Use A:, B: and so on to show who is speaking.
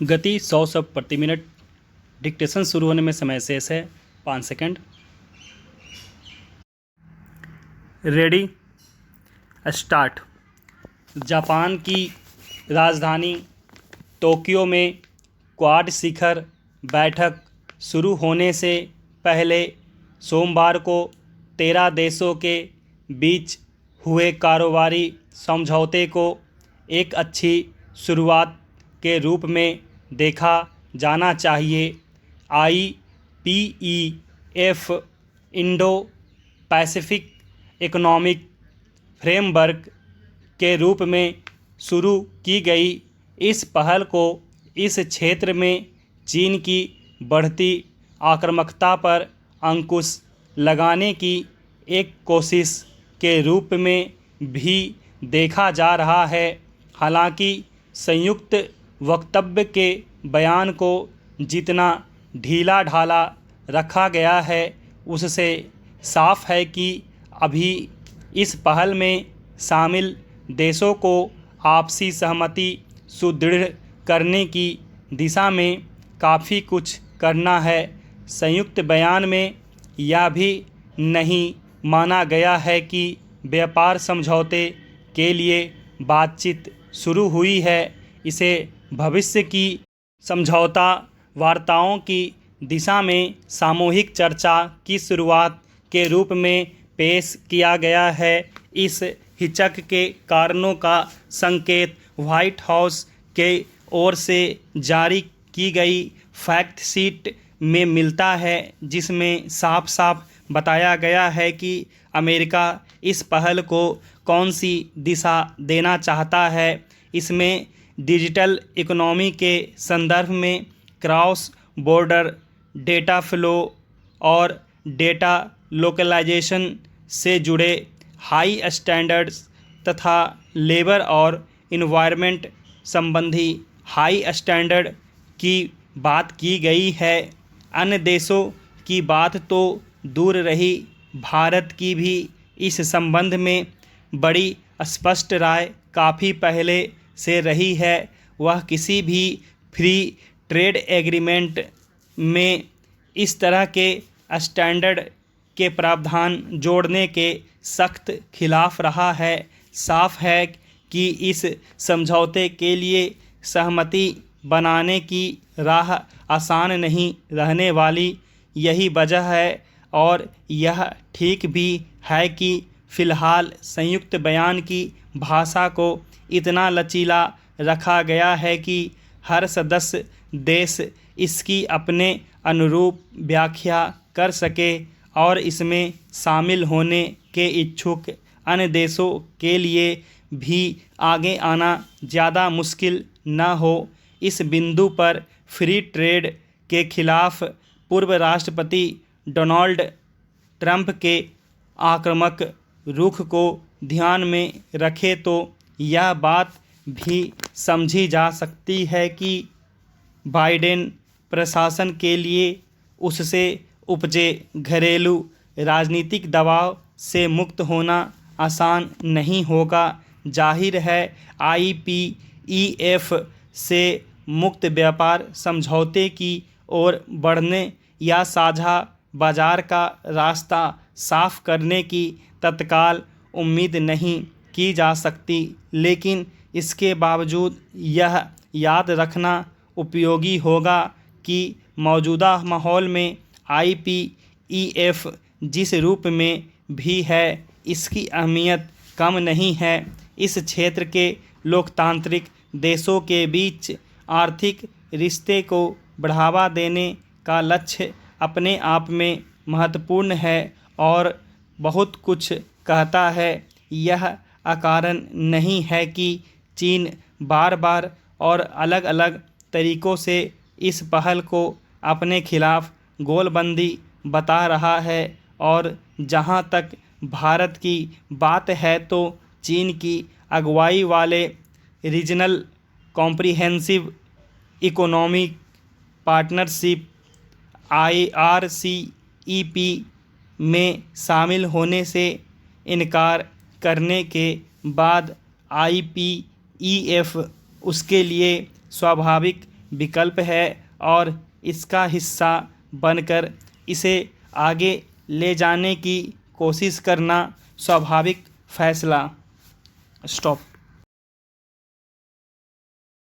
A: गति 100 शब्द प्रति मिनट। डिक्टेशन शुरू होने में समय शेष है 5 सेकंड। Ready, start. जापान की राजधानी टोक्यो में क्वाड शिखर बैठक शुरू होने से पहले सोमवार को 13 देशों के बीच हुए कारोबारी समझौते को एक अच्छी शुरुआत के रूप में देखा जाना चाहिए। IPEF Indo Pacific economic framework के रूप में शुरू की गई इस पहल को इस क्षेत्र में चीन की बढ़ती आक्रामकता पर अंकुश लगाने की एक कोशिश के रूप में भी देखा जा रहा है। हालांकि संयुक्त वक्तव्य के बयान को जितना ढीला ढाला रखा गया है उससे साफ है कि अभी इस पहल में शामिल देशों को आपसी सहमति सुदृढ़ करने की दिशा में काफ़ी कुछ करना है। संयुक्त बयान में यह भी नहीं माना गया है कि व्यापार समझौते के लिए बातचीत शुरू हुई है। इसे भविष्य की समझौता वार्ताओं की दिशा में सामूहिक चर्चा की शुरुआत के रूप में पेश किया गया है। इस हिचक के कारणों का संकेत व्हाइट हाउस के ओर से जारी की गई फैक्ट शीट में मिलता है, जिसमें साफ साफ बताया गया है कि अमेरिका इस पहल को कौन सी दिशा देना चाहता है। इसमें डिजिटल इकोनॉमी के संदर्भ में क्रॉस बॉर्डर डेटा फ्लो और डेटा लोकलाइजेशन से जुड़े हाई स्टैंडर्ड्स तथा लेबर और इन्वायरमेंट संबंधी हाई स्टैंडर्ड की बात की गई है। अन्य देशों की बात तो दूर रही, भारत की भी इस संबंध में बड़ी स्पष्ट राय काफ़ी पहले से रही है। वह किसी भी फ्री ट्रेड एग्रीमेंट में इस तरह के स्टैंडर्ड के प्रावधान जोड़ने के सख्त खिलाफ रहा है। साफ है कि इस समझौते के लिए सहमति बनाने की राह आसान नहीं रहने वाली। यही वजह है और यह ठीक भी है कि फ़िलहाल संयुक्त बयान की भाषा को इतना लचीला रखा गया है कि हर सदस्य देश इसकी अपने अनुरूप व्याख्या कर सके और इसमें शामिल होने के इच्छुक अन्य देशों के लिए भी आगे आना ज़्यादा मुश्किल न हो। इस बिंदु पर फ्री ट्रेड के खिलाफ पूर्व राष्ट्रपति डोनाल्ड ट्रंप के आक्रामक रुख को ध्यान में रखे तो यह बात भी समझी जा सकती है कि बाइडेन प्रशासन के लिए उससे उपजे घरेलू राजनीतिक दबाव से मुक्त होना आसान नहीं होगा। जाहिर है IPEF से मुक्त व्यापार समझौते की ओर बढ़ने या साझा बाजार का रास्ता साफ करने की तत्काल उम्मीद नहीं की जा सकती, लेकिन इसके बावजूद यह याद रखना उपयोगी होगा कि मौजूदा माहौल में IPEF जिस रूप में भी है, इसकी अहमियत कम नहीं है। इस क्षेत्र के लोकतांत्रिक देशों के बीच आर्थिक रिश्ते को बढ़ावा देने का लक्ष्य अपने आप में महत्वपूर्ण है और बहुत कुछ कहता है। यह अकारण नहीं है कि चीन बार बार और अलग अलग तरीक़ों से इस पहल को अपने खिलाफ गोलबंदी बता रहा है और जहां तक भारत की बात है तो चीन की अगुवाई वाले regional comprehensive economic partnership IRCEP में शामिल होने से इनकार करने के बाद IPEF उसके लिए स्वाभाविक विकल्प है और इसका हिस्सा बनकर इसे आगे ले जाने की कोशिश करना स्वाभाविक फैसला। स्टॉप।